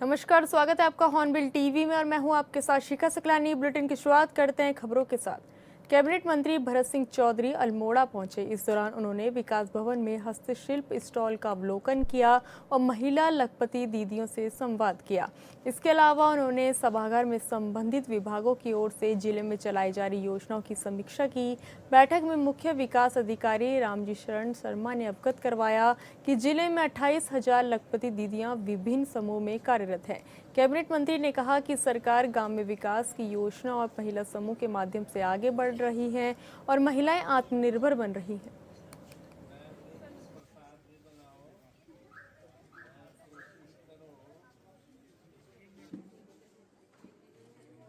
नमस्कार, स्वागत है आपका हॉर्नबिल टीवी में और मैं हूं आपके साथ शिखा सकलानी। बुलेटिन की शुरुआत करते हैं खबरों के साथ। कैबिनेट मंत्री भरत सिंह चौधरी अल्मोड़ा पहुंचे। इस दौरान उन्होंने विकास भवन में हस्तशिल्प स्टॉल का अवलोकन किया और महिला लखपति दीदियों से संवाद किया। इसके अलावा उन्होंने सभागार में संबंधित विभागों की ओर से जिले में चलाई जा रही योजनाओं की समीक्षा की। बैठक में मुख्य विकास अधिकारी रामजी शरण शर्मा ने अवगत करवाया कि जिले में 28,000 लखपति दीदियां विभिन्न समूह में कार्यरत हैं। कैबिनेट मंत्री ने कहा कि सरकार गांव में विकास की योजना और महिला समूह के माध्यम से आगे बढ़ रही है और महिलाएं आत्मनिर्भर बन रही हैं।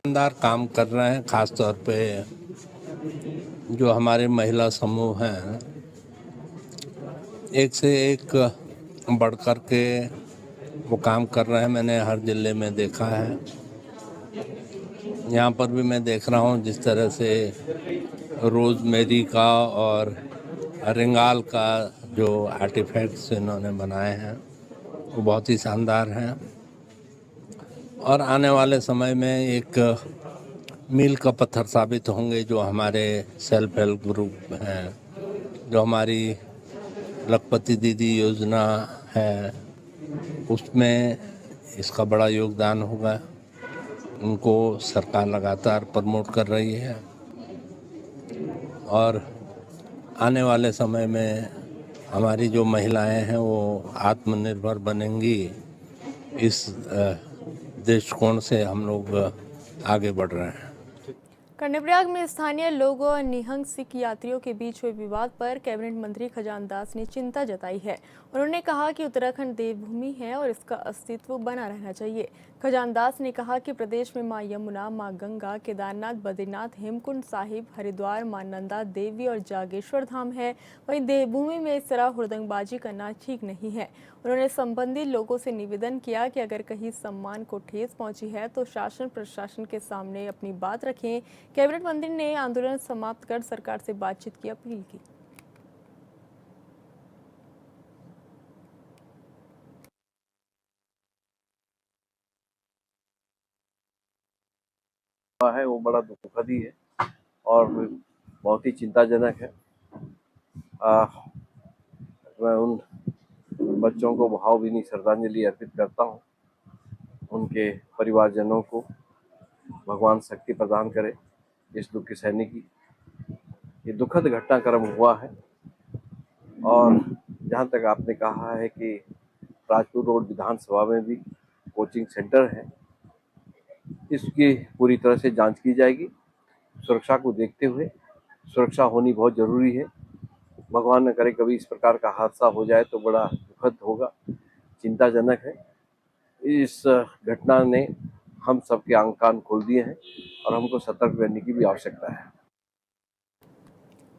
शानदार काम कर रहे हैं। खास तौर पे जो हमारे महिला समूह हैं, एक से एक बढ़ कर के वो काम कर रहे हैं। मैंने हर जिले में देखा है, यहाँ पर भी मैं देख रहा हूँ जिस तरह से रोजमेरी का और रिंगाल का जो आर्टिफैक्ट्स इन्होंने बनाए हैं वो बहुत ही शानदार हैं और आने वाले समय में एक मील का पत्थर साबित होंगे। जो हमारे सेल्फ हेल्प ग्रुप हैं, जो हमारी लखपति दीदी योजना है, उसमें इसका बड़ा योगदान होगा। उनको सरकार लगातार प्रमोट कर रही है और आने वाले समय में हमारी जो महिलाएं हैं वो आत्मनिर्भर बनेंगी। इस दृष्टिकोण से हम लोग आगे बढ़ रहे हैं। कर्णप्रयाग में स्थानीय लोगों और निहंग सिख यात्रियों के बीच हुए विवाद पर कैबिनेट मंत्री खजान दास ने चिंता जताई है। उन्होंने कहा कि उत्तराखंड देवभूमि है और इसका अस्तित्व बना रहना चाहिए। खजान दास ने कहा कि प्रदेश में मां यमुना, मां गंगा, केदारनाथ, बद्रीनाथ, हेमकुंड साहिब, हरिद्वार, मां नंदा देवी और जागेश्वर धाम है। वहीं देवभूमि में इस तरह हुड़दंगबाजी करना ठीक नहीं है। उन्होंने संबंधित लोगों से निवेदन किया कि अगर कहीं सम्मान को ठेस पहुंची है तो शासन प्रशासन के सामने अपनी बात रखें। कैबिनेट मंत्री ने आंदोलन समाप्त कर सरकार से बातचीत की अपील की। है वो बड़ा दुखद ही है और बहुत ही चिंताजनक है। मैं उन बच्चों को भावभीनी श्रद्धांजलि अर्पित करता हूँ। उनके परिवारजनों को भगवान शक्ति प्रदान करे इस दुख की सहने की। ये दुखद घटनाक्रम हुआ है और जहाँ तक आपने कहा है कि राजपुर रोड विधानसभा में भी कोचिंग सेंटर है, इसकी पूरी तरह से जांच की जाएगी। सुरक्षा को देखते हुए सुरक्षा होनी बहुत ज़रूरी है। भगवान न करे कभी इस प्रकार का हादसा हो जाए तो बड़ा दुखद होगा, चिंताजनक है। इस घटना ने हम सबके आंख कान खोल दिए हैं और हमको सतर्क रहने की भी आवश्यकता है।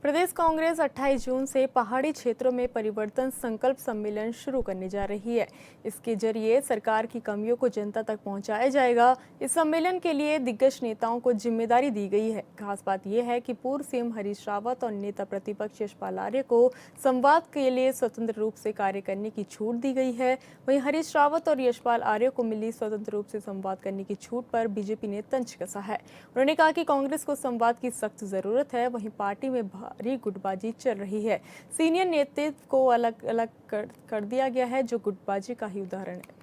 प्रदेश कांग्रेस 28 जून से पहाड़ी क्षेत्रों में परिवर्तन संकल्प सम्मेलन शुरू करने जा रही है। इसके जरिए सरकार की कमियों को जनता तक पहुंचाया जाएगा। इस सम्मेलन के लिए दिग्गज नेताओं को जिम्मेदारी दी गई है। खास बात यह है कि पूर्व सीएम हरीश रावत और नेता प्रतिपक्ष यशपाल आर्य को संवाद के लिए स्वतंत्र रूप से कार्य करने की छूट दी गई है। वहीं हरीश रावत और यशपाल आर्य को मिली स्वतंत्र रूप से संवाद करने की छूट पर बीजेपी ने तंज कसा है। उन्होंने कहा कि कांग्रेस को संवाद की सख्त जरूरत है। वहीं पार्टी में भारी गुटबाजी चल रही है। सीनियर नेतृत्व को अलग अलग कर दिया गया है, जो गुटबाजी का ही उदाहरण है।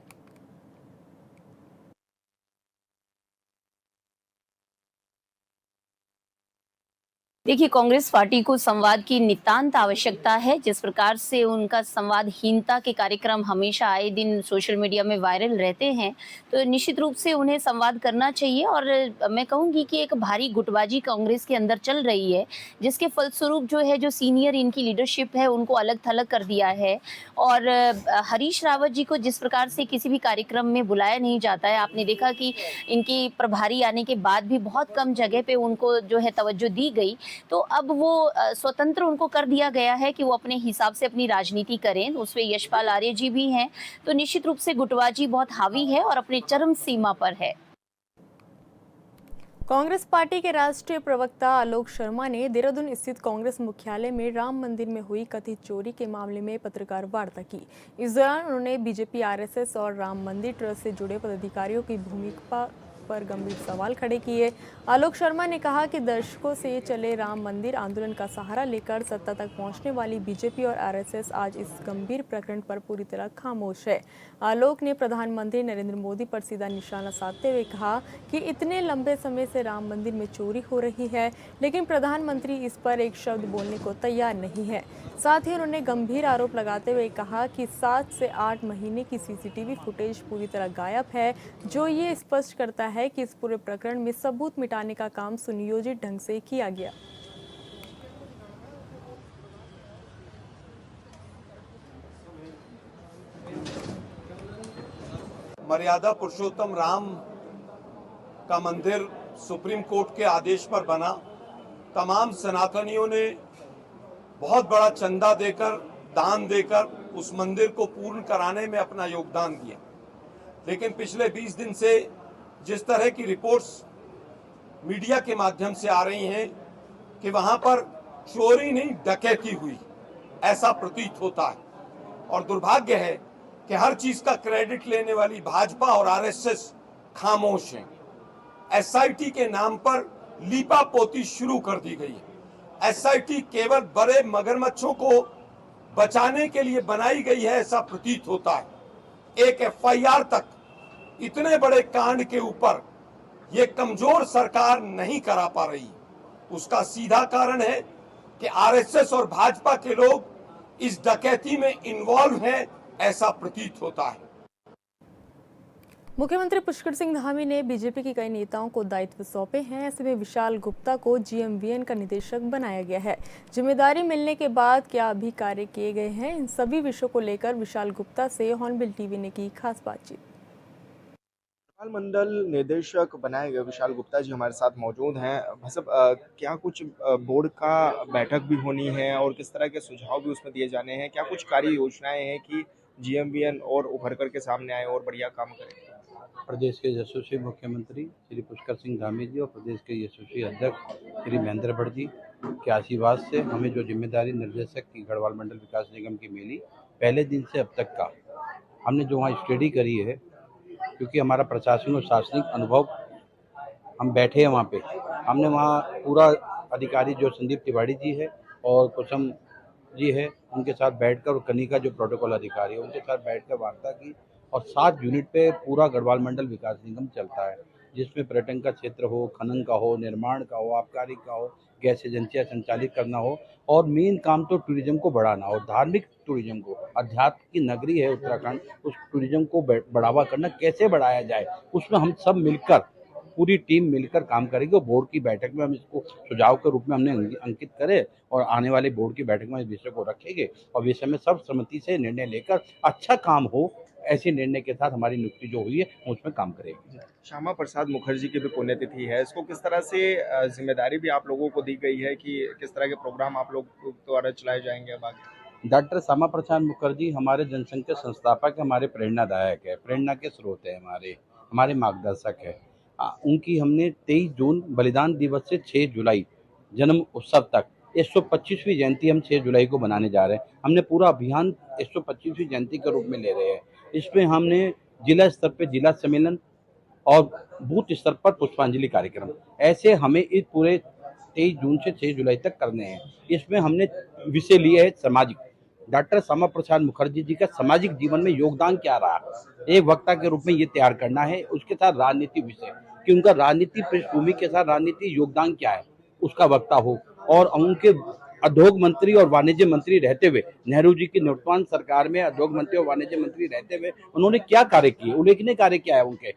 देखिए, कांग्रेस पार्टी को संवाद की नितांत आवश्यकता है। जिस प्रकार से उनका संवादहीनता के कार्यक्रम हमेशा आए दिन सोशल मीडिया में वायरल रहते हैं, तो निश्चित रूप से उन्हें संवाद करना चाहिए। और मैं कहूँगी कि एक भारी गुटबाजी कांग्रेस के अंदर चल रही है, जिसके फलस्वरूप जो सीनियर इनकी लीडरशिप है उनको अलग थलग कर दिया है। और हरीश रावत जी को जिस प्रकार से किसी भी कार्यक्रम में बुलाया नहीं जाता है, आपने देखा कि इनकी प्रभारी आने के बाद भी बहुत कम जगह पे उनको तवज्जो दी गई। तो अब वो स्वतंत्र उनको कर दिया गया है कि वो अपने हिसाब से अपनी राजनीति करें। उसमें यशपाल आर्य जी भी हैं, तो निश्चित रूप से गुटबाजी बहुत हावी है और अपने चरम सीमा पर है। कांग्रेस पार्टी के राष्ट्रीय प्रवक्ता आलोक शर्मा ने देहरादून स्थित कांग्रेस मुख्यालय में राम मंदिर में हुई कथित चोरी के मामले में पत्रकार वार्ता की। इस दौरान उन्होंने बीजेपी, आरएसएस और राम मंदिर ट्रस्ट से जुड़े पदाधिकारियों की भूमिका पर गंभीर सवाल खड़े किए। आलोक शर्मा ने कहा कि दशकों से चले राम मंदिर आंदोलन का सहारा लेकर सत्ता तक पहुंचने वाली बीजेपी और आरएसएस आज इस गंभीर प्रकरण पर पूरी तरह खामोश है। आलोक ने प्रधानमंत्री नरेंद्र मोदी पर सीधा निशाना साधते हुए कहा कि इतने लंबे समय से राम मंदिर में चोरी हो रही है, लेकिन प्रधानमंत्री इस पर एक शब्द बोलने को तैयार नहीं है। साथ ही उन्होंने गंभीर आरोप लगाते हुए कहा कि 7 से 8 महीने की सीसीटीवी फुटेज पूरी तरह गायब है, जो ये स्पष्ट करता है कि इस पूरे प्रकरण में सबूत मिटाने का काम सुनियोजित ढंग से किया गया। मर्यादा पुरुषोत्तम राम का मंदिर सुप्रीम कोर्ट के आदेश पर बना। तमाम सनातनियों ने बहुत बड़ा चंदा देकर, दान देकर उस मंदिर को पूर्ण कराने में अपना योगदान दिया। लेकिन पिछले 20 दिन से जिस तरह की रिपोर्ट्स मीडिया के माध्यम से आ रही हैं कि वहां पर चोरी नहीं डकैती हुई, ऐसा प्रतीत होता है। और दुर्भाग्य है कि हर चीज का क्रेडिट लेने वाली भाजपा और आरएसएस खामोश हैं। एसआईटी के नाम पर लीपापोती शुरू कर दी गई है। एसआईटी केवल बड़े मगरमच्छों को बचाने के लिए बनाई गई है, ऐसा प्रतीत होता है। एक एफआईआर तक इतने बड़े कांड के ऊपर ये कमजोर सरकार नहीं करा पा रही। उसका सीधा कारण है कि आरएसएस और भाजपा के लोग इस डकैती में इन्वॉल्व हैं, ऐसा प्रतीत होता है। मुख्यमंत्री पुष्कर सिंह धामी ने बीजेपी के कई नेताओं को दायित्व सौंपे हैं। ऐसे में विशाल गुप्ता को जीएमवीएन का निदेशक बनाया गया है। जिम्मेदारी मिलने के बाद क्या अभी कार्य किए गए हैं, इन सभी विषयों को लेकर विशाल गुप्ता से हॉर्नबिल टीवी ने की खास बातचीत। मंडल निदेशक बनाए गए विशाल गुप्ता जी हमारे साथ मौजूद हैं। भाई साहब, क्या कुछ बोर्ड का बैठक भी होनी है और किस तरह के सुझाव भी उसमें दिए जाने हैं? क्या कुछ कार्य योजनाएं हैं कि जीएमवीएन और उभर कर के सामने आए और बढ़िया काम करें? प्रदेश के यशस्वी मुख्यमंत्री श्री पुष्कर सिंह धामी जी और प्रदेश के यशस्वी अध्यक्ष श्री महेंद्र भट्ट जी के आशीर्वाद से हमें जो जिम्मेदारी निर्देशक की गढ़वाल मंडल विकास निगम की मिली, पहले दिन से अब तक का हमने जो वहाँ स्टडी करी है, क्योंकि हमारा प्रशासनिक और शासनिक अनुभव, हम बैठे हैं वहाँ पे, हमने वहाँ पूरा अधिकारी जो संदीप तिवारी जी है और कुसुम जी है, उनके साथ बैठकर, और कनिका जो प्रोटोकॉल अधिकारी है, उनके साथ बैठकर वार्ता की। और 7 यूनिट पे पूरा गढ़वाल मंडल विकास निगम चलता है, जिसमें पर्यटन का क्षेत्र हो, खनन का हो, निर्माण का हो, आबकारी का हो, गैस एजेंसियाँ संचालित करना हो, और मेन काम तो टूरिज्म को बढ़ाना और धार्मिक टूरिज्म को, अध्यात्म की नगरी है उत्तराखंड, उस टूरिज्म को बढ़ावा करना कैसे बढ़ाया जाए, उसमें हम सब मिलकर, पूरी टीम मिलकर काम करेगी। और बोर्ड की बैठक में हम इसको सुझाव के रूप में हमने अंकित करे और आने वाले बोर्ड की बैठक में इस विषय को रखेंगे और विषय में सब सहमति से निर्णय लेकर अच्छा काम हो, ऐसे निर्णय के साथ हमारी नियुक्ति जो हुई है उसमें काम करेगी। श्यामा प्रसाद मुखर्जी की भी पुण्यतिथि है, इसको किस तरह से जिम्मेदारी भी आप लोगों को दी गई है कि किस तरह के प्रोग्राम आप लोग द्वारा चलाए जाएंगे अब आगे? डॉक्टर श्यामा प्रसाद मुखर्जी हमारे जनसंघ के संस्थापक, हमारे प्रेरणादायक है, प्रेरणा के स्रोत है, हमारे मार्गदर्शक है। उनकी हमने 23 जून बलिदान दिवस से 6 जुलाई जन्म उत्सव तक 125वीं जयंती हम 6 जुलाई को बनाने जा रहे हैं। हमने पूरा अभियान 125वीं जयंती के रूप में ले रहे हैं। इसमें हमने जिला स्तर पे जिला सम्मेलन और बूथ स्तर पर पुष्पांजलि कार्यक्रम, ऐसे हमें इस पूरे 23 जून से 6 जुलाई तक करने हैं। इसमें हमने विषय लिए है सामाजिक, डॉक्टर श्यामा प्रसाद मुखर्जी जी का सामाजिक जीवन में योगदान क्या रहा, एक वक्ता के रूप में ये तैयार करना है। उसके साथ राजनीति विषय कि उनका राजनीति पृष्ठभूमि के साथ राजनीति योगदान क्या है, उसका वक्ता हो। और उनके उद्योग मंत्री और वाणिज्य मंत्री रहते हुए, नेहरू जी की निवर्तमान सरकार में उद्योग मंत्री और वाणिज्य मंत्री रहते हुए उन्होंने क्या कार्य किए, उल्लेखनीय कार्य क्या है उनके,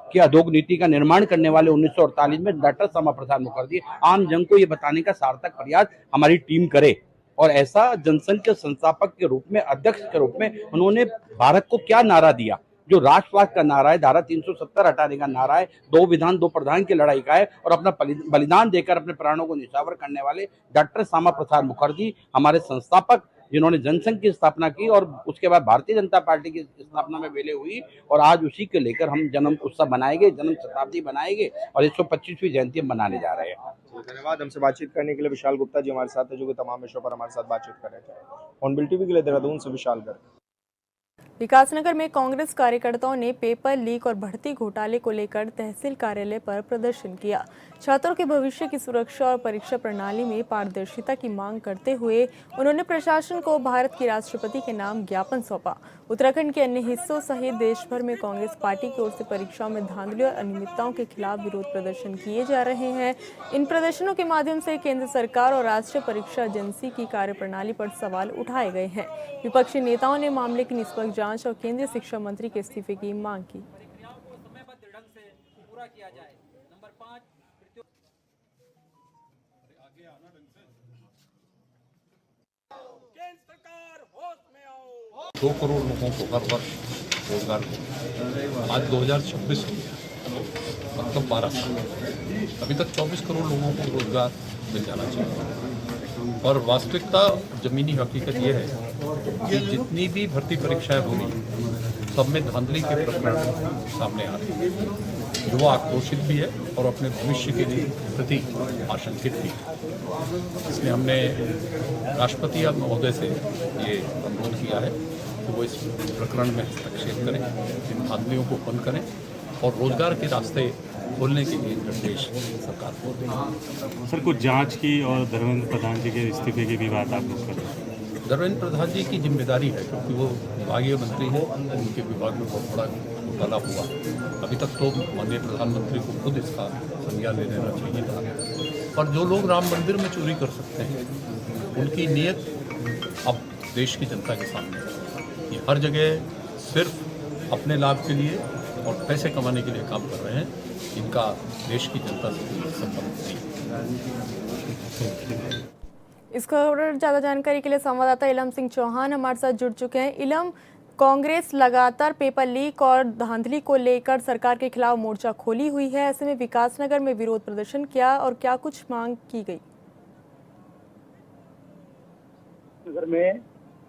कि उद्योग नीति का निर्माण करने वाले 1948 में डॉक्टर श्यामा प्रसाद मुखर्जी, आम जन को ये बताने का सार्थक प्रयास हमारी टीम करे। और ऐसा जनसंघ के संस्थापक के रूप में, अध्यक्ष के रूप में उन्होंने भारत को क्या नारा दिया, जो राष्ट्रवाद का नारा है, धारा 370 हटाने का नारा है, 2 विधान 2 प्रधान की लड़ाई का है, और अपना बलिदान देकर अपने प्राणों को निछावर करने वाले डॉक्टर श्यामा प्रसाद मुखर्जी हमारे संस्थापक जिन्होंने जनसंघ की स्थापना की और उसके बाद भारतीय जनता पार्टी की स्थापना में विलय हुई, और आज उसी को लेकर हम जन्म उत्सव मनाएंगे, जन्म शताब्दी मनाएंगे और 125वीं जयंती हम मनाने जा रहे हैं। धन्यवाद हमसे बातचीत करने के लिए। विशाल गुप्ता जी हमारे साथ है, जो कि तमाम विषयों पर हमारे साथ बातचीत कर रहे थे। हॉर्नबिल टीवी के लिए देहरादून से विशाल गर्ग। विकासनगर में कांग्रेस कार्यकर्ताओं ने पेपर लीक और भर्ती घोटाले को लेकर तहसील कार्यालय पर प्रदर्शन किया। छात्रों के भविष्य की सुरक्षा और परीक्षा प्रणाली में पारदर्शिता की मांग करते हुए उन्होंने प्रशासन को भारत के राष्ट्रपति के नाम ज्ञापन सौंपा। उत्तराखंड के अन्य हिस्सों सहित देश भर में कांग्रेस पार्टी की ओर से परीक्षाओं में धांधली और अनियमितताओं के खिलाफ विरोध प्रदर्शन किए जा रहे हैं। इन प्रदर्शनों के माध्यम से केंद्र सरकार और राष्ट्रीय परीक्षा एजेंसी की कार्यप्रणाली पर सवाल उठाए गए हैं। विपक्षी नेताओं ने मामले की निष्पक्ष जांच और केंद्रीय शिक्षा मंत्री के इस्तीफे की मांग की। दो करोड़ लोगों को हर वर्ष रोजगार आज 2026 हो गया, मतलब 12 साल। अभी तक 24 करोड़ लोगों को रोजगार मिल जाना चाहिए। और वास्तविकता जमीनी हकीकत ये है कि जितनी भी भर्ती परीक्षाएं हो रही सब में धांधली के प्रकरण सामने आ रहे हैं। युवा आक्रोशित भी है और अपने भविष्य के प्रति आशंकित भी है। इसलिए हमने राष्ट्रपति महोदय से ये अनुरोध किया है कि वो इस प्रकरण में हस्तक्षेप करें, इन धांधलियों को बंद करें और रोजगार के रास्ते खोलने के लिए निर्देश सरकार को दें। सर, कुछ जांच की और धर्मेंद्र प्रधान जी के इस्तीफे की भी बात आप लोग कर रहे हैं। धर्मेंद्र प्रधान जी की जिम्मेदारी है, क्योंकि वो विभागीय मंत्री हैं, उनके विभाग में बहुत बड़ा घोटाला हुआ। अभी तक तो माननीय प्रधानमंत्री को खुद इसका संज्ञान ले लेना चाहिए था। और जो लोग राम मंदिर में चोरी कर सकते हैं, उनकी नीयत अब देश की जनता के सामने है। ये हर जगह सिर्फ अपने लाभ के लिए और पैसे कमाने के लिए काम कर रहे हैं। इनका देश की जनता से कोई संबंध नहीं। इस खबर पर ज़्यादा जानकारी के लिए संवाददाता इलम सिंह चौहान हमारे साथ जुड़ चुके हैं। इलम, कांग्रेस लगातार पेपर लीक और धांधली को लेकर सरकार के खिलाफ मोर्चा खोली हुई है। ऐसे में विकासनगर में विरोध प्रदर्शन किया और क्या कुछ मांग की गई? नगर में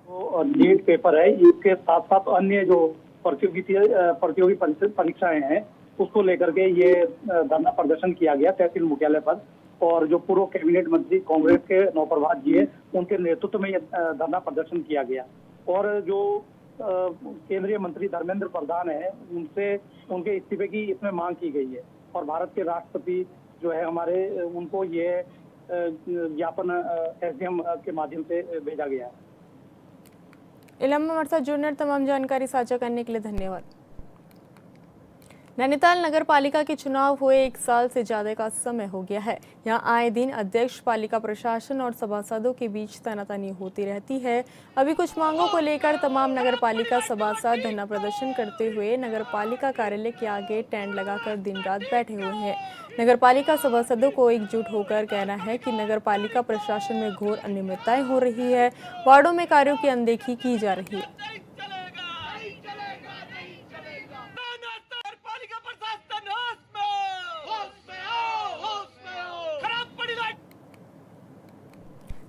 तो नीट पेपर है, इसके साथ साथ अन्य जो प्रतियोगी परीक्षाएं हैं उसको लेकर के ये धरना प्रदर्शन किया गया तहसील मुख्यालय पर। और जो पूर्व कैबिनेट मंत्री कांग्रेस के नौप्रभात जी है, उनके नेतृत्व में ये धरना प्रदर्शन किया गया। और जो केंद्रीय मंत्री धर्मेंद्र प्रधान है, उनसे उनके इस्तीफे की इसमें मांग की गई है। और भारत के राष्ट्रपति जो है हमारे, उनको ये ज्ञापन एसडीएम के माध्यम से भेजा गया है। इलम, हमारे साथ जुड़ने तमाम जानकारी साझा करने के लिए धन्यवाद। नैनीताल नगर पालिका के चुनाव हुए 1 साल से ज्यादा का समय हो गया है। यहां आए दिन अध्यक्ष, पालिका प्रशासन और सभासदों के बीच तनातनी होती रहती है। अभी कुछ मांगों को लेकर तमाम नगर पालिका सभासद धरना प्रदर्शन करते हुए नगर पालिका कार्यालय के आगे टेंट लगाकर दिन रात बैठे हुए हैं। नगर पालिका सभासदों को एकजुट होकर कहना है कि नगर पालिका प्रशासन में घोर अनियमितताएं हो रही है, वार्डों में कार्यों की अनदेखी की जा रही है।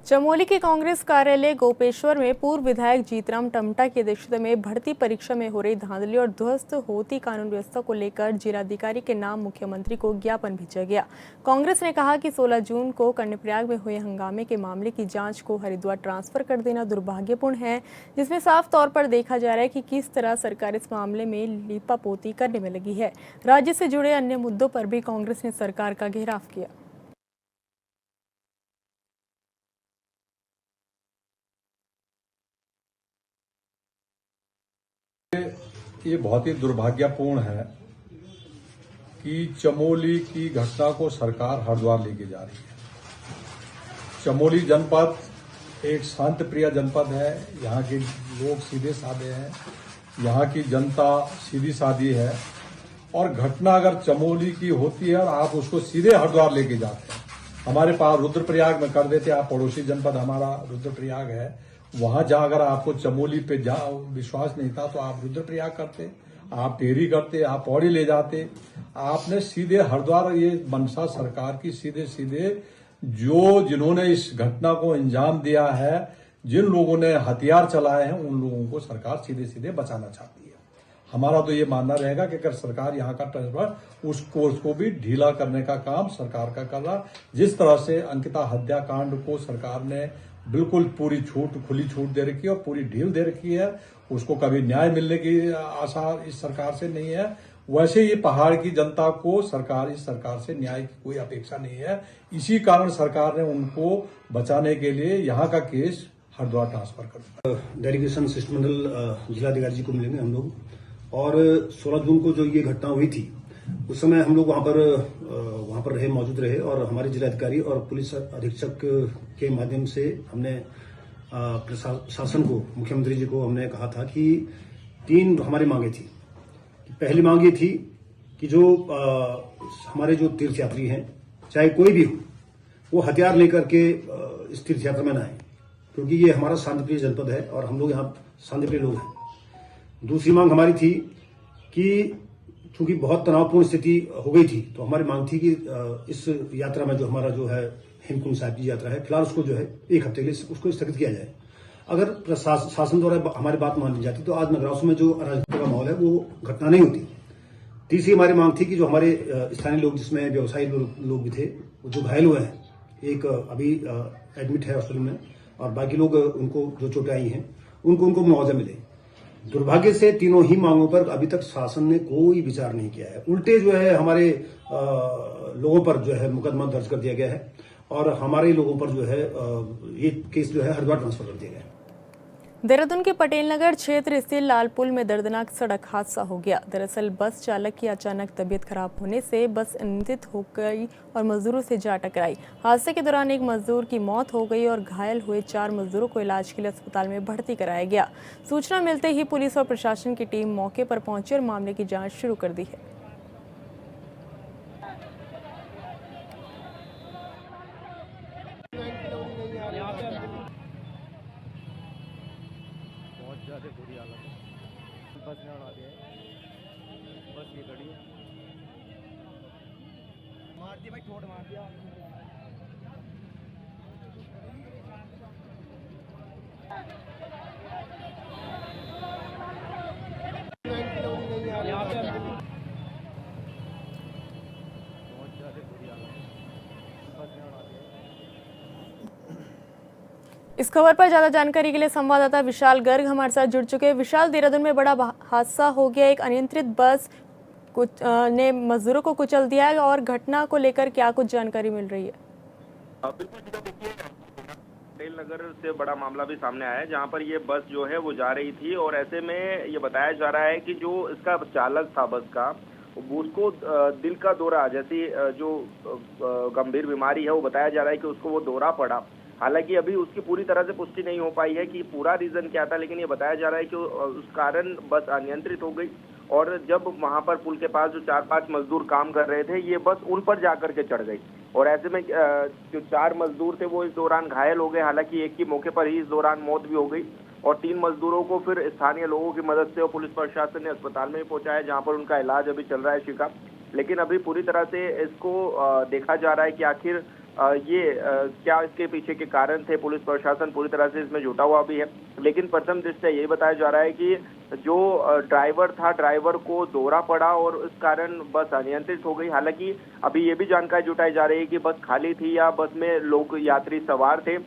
चमोली के कांग्रेस कार्यालय गोपेश्वर में पूर्व विधायक जीतराम टमटा की अध्यक्षता में भर्ती परीक्षा में हो रही धांधली और ध्वस्त होती कानून व्यवस्था को लेकर जिलाधिकारी के नाम मुख्यमंत्री को ज्ञापन भेजा गया। कांग्रेस ने कहा कि 16 जून को कर्णप्रयाग में हुए हंगामे के मामले की जांच को हरिद्वार ट्रांसफर कर देना दुर्भाग्यपूर्ण है, जिसमें साफ तौर पर देखा जा रहा है कि किस तरह सरकार इस मामले में लीपापोती करने में लगी है। राज्य से जुड़े अन्य मुद्दों पर भी कांग्रेस ने सरकार का घेराव किया। ये बहुत ही दुर्भाग्यपूर्ण है कि चमोली की घटना को सरकार हरिद्वार लेके जा रही है। चमोली जनपद एक शांत प्रिय जनपद है। यहाँ के लोग सीधे साधे हैं, यहाँ की जनता सीधी सादी है। और घटना अगर चमोली की होती है और आप उसको सीधे हरिद्वार लेके जाते हैं, हमारे पास रुद्रप्रयाग में कर देते। आप पड़ोसी जनपद हमारा रुद्रप्रयाग है, वहां जा अगर आपको चमोली पे विश्वास नहीं था तो आप रुद्रप्रयाग करते, आप टेहरी करते, आप पौड़ी ले जाते। आपने सीधे हरिद्वार, ये मनसा सरकार की सीधे सीधे जो जिन्होंने इस घटना को अंजाम दिया है, जिन लोगों ने हथियार चलाए हैं उन लोगों को सरकार सीधे सीधे बचाना चाहती है। हमारा तो ये मानना रहेगा कि अगर सरकार यहाँ का ट्रांसफर उसको भी ढीला करने का काम सरकार का कर रहा। जिस तरह से अंकिता हत्याकांड को सरकार ने बिल्कुल पूरी खुली छूट दे रखी है और पूरी ढील दे रखी है, उसको कभी न्याय मिलने की आशा इस सरकार से नहीं है, वैसे ही पहाड़ की जनता को इस सरकार से न्याय की कोई अपेक्षा नहीं है। इसी कारण सरकार ने उनको बचाने के लिए यहाँ का केस हरिद्वार ट्रांसफर कर दिया। डेलीगेशन शिष्टमंडल जिलाधिकारी जी को मिलेंगे हम लोग, और 16 जून को जो ये घटना हुई थी उस समय हम लोग वहां पर मौजूद रहे, और हमारे जिलाधिकारी और पुलिस अधीक्षक के माध्यम से हमने प्रशासन को, मुख्यमंत्री जी को हमने कहा था कि 3 हमारी मांगे थी। पहली मांग ये थी कि जो हमारे जो तीर्थयात्री हैं, चाहे कोई भी हो, वो हथियार लेकर के इस तीर्थ यात्रा में न आए, क्योंकि ये हमारा शांतिप्रिय जनपद है और हम लोग यहाँ शांतिप्रिय लोग हैं। दूसरी मांग हमारी थी कि चूंकि बहुत तनावपूर्ण स्थिति हो गई थी, तो हमारी मांग थी कि इस यात्रा में जो हमारा जो है हेमकुंड साहिब की यात्रा है, फिलहाल उसको जो है 1 हफ्ते के लिए उसको स्थगित किया जाए। अगर शासन द्वारा हमारी बात मान ली जाती तो आज नगरासों में जो अराजकता का माहौल है वो घटना नहीं होती। तीसरी हमारी मांग थी कि जो हमारे स्थानीय लोग, जिसमें व्यवसायी लोग भी थे, वो जो घायल हुए हैं, एक अभी एडमिट है हॉस्पिटल में, और बाकी लोग उनको जो चोटें आई हैं उनको मुआवजा मिले। दुर्भाग्य से तीनों ही मांगों पर अभी तक शासन ने कोई विचार नहीं किया है। उल्टे जो है हमारे लोगों पर जो है मुकदमा दर्ज कर दिया गया है, और हमारे लोगों पर जो है ये केस जो है हरिद्वार ट्रांसफर कर दिया गया है। देहरादून के पटेल नगर क्षेत्र स्थित लाल पुल में दर्दनाक सड़क हादसा हो गया। दरअसल बस चालक की अचानक तबीयत खराब होने से बस अनियंत्रित हो गई और मजदूरों से जा टकराई। हादसे के दौरान एक मजदूर की मौत हो गई और घायल हुए 4 मजदूरों को इलाज के लिए अस्पताल में भर्ती कराया गया। सूचना मिलते ही पुलिस और प्रशासन की टीम मौके पर पहुंची और मामले की जाँच शुरू कर दी है। बुरी हालत है, बस ने उड़ा दिया, बस ये खड़ी है, मार दिया भाई, ठोड़ मार दिया। बहुत ज्यादा बुरी हालत है, बस ने उड़ा दिया। इस खबर पर ज्यादा जानकारी के लिए संवाददाता विशाल गर्ग हमारे साथ जुड़ चुके हैं। विशाल, देहरादून में बड़ा हादसा हो गया, एक अनियंत्रित बस ने मजदूरों को कुचल दिया है, और घटना को लेकर क्या कुछ जानकारी मिल रही है? बिल्कुल, देखिए पटेल नगर से बड़ा मामला भी सामने आया है, जहां पर ये बस जो है वो जा रही थी, और ऐसे में ये बताया जा रहा है कि जो इसका चालक था बस का, उसको दिल का दौरा, जैसी जो गंभीर बीमारी है, वो बताया जा रहा है कि उसको वो दौरा पड़ा। हालांकि अभी उसकी पूरी तरह से पुष्टि नहीं हो पाई है कि पूरा रीजन क्या था, लेकिन ये बताया जा रहा है कि उस कारण बस अनियंत्रित हो गई, और जब वहां पर पुल के पास जो 4-5 मजदूर काम कर रहे थे, ये बस उन पर जाकर के चढ़ गई, और ऐसे में जो 4 मजदूर थे वो इस दौरान घायल हो गए। हालांकि एक की मौके पर ही इस दौरान मौत भी हो गई, और 3 मजदूरों को फिर स्थानीय लोगों की मदद से और पुलिस प्रशासन ने अस्पताल में पहुंचाया, जहाँ पर उनका इलाज अभी चल रहा है शिका। लेकिन अभी पूरी तरह से इसको देखा जा रहा है कि आखिर क्या इसके पीछे के कारण थे। पुलिस प्रशासन पूरी तरह से इसमें जुटा हुआ भी है, लेकिन प्रथम दृष्टया यही बताया जा रहा है कि जो ड्राइवर था, ड्राइवर को दौरा पड़ा और इस कारण बस अनियंत्रित हो गई। हालांकि अभी ये भी जानकारी जुटाई जा रही है कि बस खाली थी या बस में लोग यात्री सवार थे,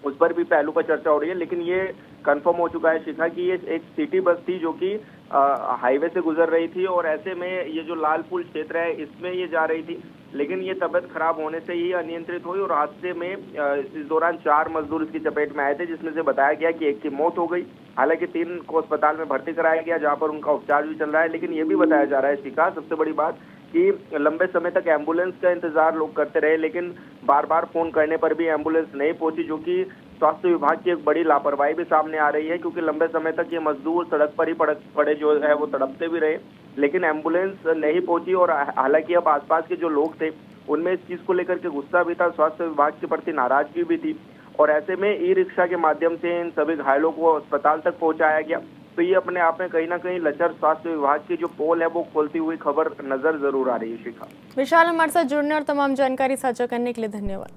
उस पर भी पहलू पर चर्चा हो रही है। लेकिन ये कंफर्म हो चुका है शिखा कि ये एक सिटी बस थी जो कि हाईवे से गुजर रही थी, और ऐसे में ये जो लाल पुल क्षेत्र है इसमें ये जा रही थी, लेकिन ये तबीयत खराब होने से ही अनियंत्रित हुई, और हादसे में इस दौरान 4 मजदूर इसकी चपेट में आए थे, जिसमें से बताया गया कि एक की मौत हो गई। हालांकि 3 को अस्पताल में भर्ती कराया गया, जहां पर उनका उपचार भी चल रहा है। लेकिन ये भी बताया जा रहा है शिखा, सबसे बड़ी बात कि लंबे समय तक एम्बुलेंस का इंतजार लोग करते रहे, लेकिन बार बार फोन करने पर भी एम्बुलेंस नहीं पहुंची, जो कि स्वास्थ्य विभाग की एक बड़ी लापरवाही भी सामने आ रही है, क्योंकि लंबे समय तक ये मजदूर सड़क पर ही पड़े जो है वो तड़पते भी रहे, लेकिन एम्बुलेंस नहीं पहुंची। और हालांकि अब आसपास के जो लोग थे उनमें इस चीज को लेकर के गुस्सा भी था, स्वास्थ्य विभाग के प्रति नाराजगी भी थी, और ऐसे में ई रिक्शा के माध्यम से इन सभी घायलों को अस्पताल तक पहुंचाया गया। तो ये अपने आप में कहीं ना कहीं लचर स्वास्थ्य विभाग की जो पोल है वो खोलती हुई खबर नजर जरूर आ रही है शिखा। विशाल, हमारे साथ जुड़ने और तमाम जानकारी साझा करने के लिए धन्यवाद।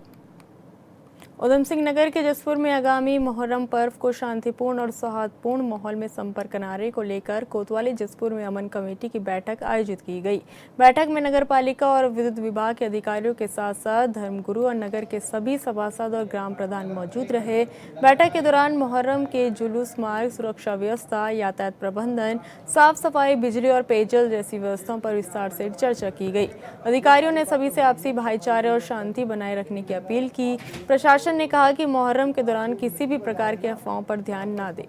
उधम सिंह नगर के जसपुर में आगामी मुहर्रम पर्व को शांतिपूर्ण और सौहार्दपूर्ण माहौल में संपन्न कराने को लेकर कोतवाली जसपुर में अमन कमेटी की बैठक आयोजित की गई। बैठक में नगर पालिका और विद्युत विभाग के अधिकारियों के साथ साथ धर्मगुरु और नगर के सभी सभासद और ग्राम प्रधान मौजूद रहे। बैठक के दौरान मुहर्रम के जुलूस मार्ग, सुरक्षा व्यवस्था, यातायात प्रबंधन, साफ सफाई, बिजली और पेयजल जैसी व्यवस्थाओं पर विस्तार से चर्चा की गई। अधिकारियों ने सभी से आपसी भाईचारे और शांति बनाए रखने की अपील की। प्रशासन ने कहा कि मुहर्रम के दौरान किसी भी प्रकार के अफवाहों पर ध्यान न दें।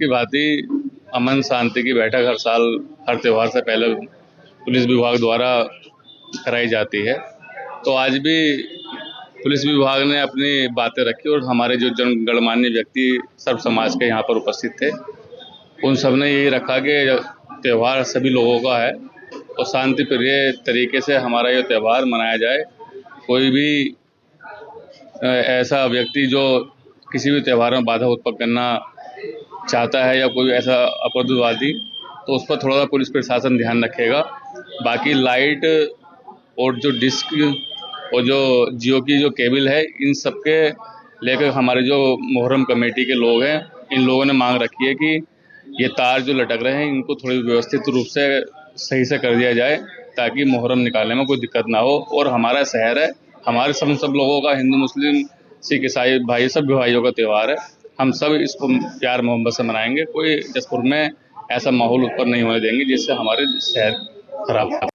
की भांति अमन शांति की बैठक हर साल हर त्योहार से पहले पुलिस विभाग द्वारा कराई जाती है। तो आज भी पुलिस विभाग ने अपनी बातें रखी और हमारे जो गणमान्य व्यक्ति सर्व समाज के यहाँ पर उपस्थित थे, उन सब ने यही रखा कि त्यौहार सभी लोगों का है और शांति प्रिय तरीके से हमारा ये त्यौहार मनाया जाए। कोई भी ऐसा व्यक्ति जो किसी भी त्यौहार में बाधा उत्पन्न करना चाहता है या कोई ऐसा अपराधवादी, तो उस पर थोड़ा सा पुलिस प्रशासन ध्यान रखेगा। बाकी लाइट और जो डिस्क और जो जियो की जो केबल है, इन सब के लेकर हमारे जो मुहर्रम कमेटी के लोग हैं, इन लोगों ने मांग रखी है कि ये तार जो लटक रहे हैं इनको थोड़ी व्यवस्थित रूप से सही से कर दिया जाए ताकि मुहर्रम निकालने में कोई दिक्कत ना हो। और हमारा शहर है, हमारे सब लोगों का, हिंदू मुस्लिम सिख ईसाई भाई, सब भाइयों का त्यौहार है। हम सब इसको प्यार मोहब्बत से मनाएंगे। कोई जसपुर में ऐसा माहौल उत्पन्न नहीं होने देंगे जिससे हमारे शहर खराब हो।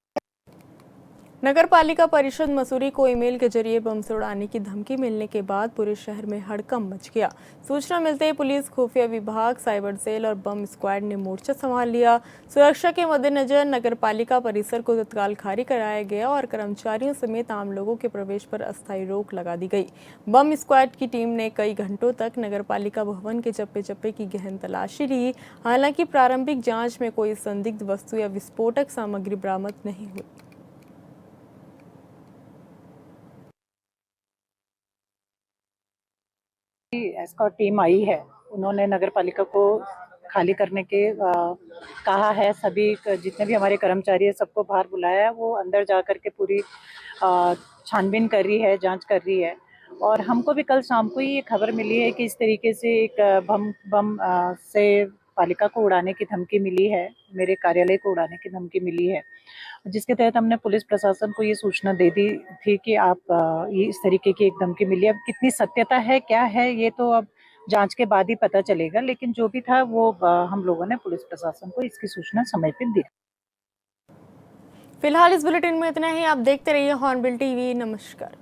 नगर पालिका परिषद मसूरी को ईमेल के जरिए बम से उड़ाने की धमकी मिलने के बाद पूरे शहर में हड़कंप मच गया। सूचना मिलते ही पुलिस, खुफिया विभाग, साइबर सेल और बम स्क्वाड ने मोर्चा संभाल लिया। सुरक्षा के मद्देनजर नगर पालिका परिसर को तत्काल खाली कराया गया और कर्मचारियों समेत आम लोगों के प्रवेश पर अस्थायी रोक लगा दी गई। बम स्क्वाड की टीम ने कई घंटों तक नगर पालिका भवन के चप्पे चप्पे की गहन तलाशी ली। हालांकि प्रारंभिक जाँच में कोई संदिग्ध वस्तु या विस्फोटक सामग्री बरामद नहीं हुई। एस्कॉर्ट टीम आई है, उन्होंने नगर पालिका को खाली करने के कहा है। सभी जितने भी हमारे कर्मचारी है सबको बाहर बुलाया है। वो अंदर जा कर के पूरी छानबीन कर रही है, जांच कर रही है। और हमको भी कल शाम को ही ये खबर मिली है कि इस तरीके से एक बम से पालिका को उड़ाने की धमकी मिली है, मेरे कार्यालय को उड़ाने की धमकी मिली है, जिसके तहत हमने पुलिस प्रशासन को ये सूचना दे दी थी कि आप ये इस तरीके की एक धमकी मिली है। अब कितनी सत्यता है, क्या है, ये तो अब जांच के बाद ही पता चलेगा। लेकिन जो भी था वो हम लोगों ने पुलिस प्रशासन को इसकी सूचना समय पर दी। फिलहाल इस बुलेटिन में इतना ही। आप देखते रहिए हॉर्नबिल टीवी। नमस्कार।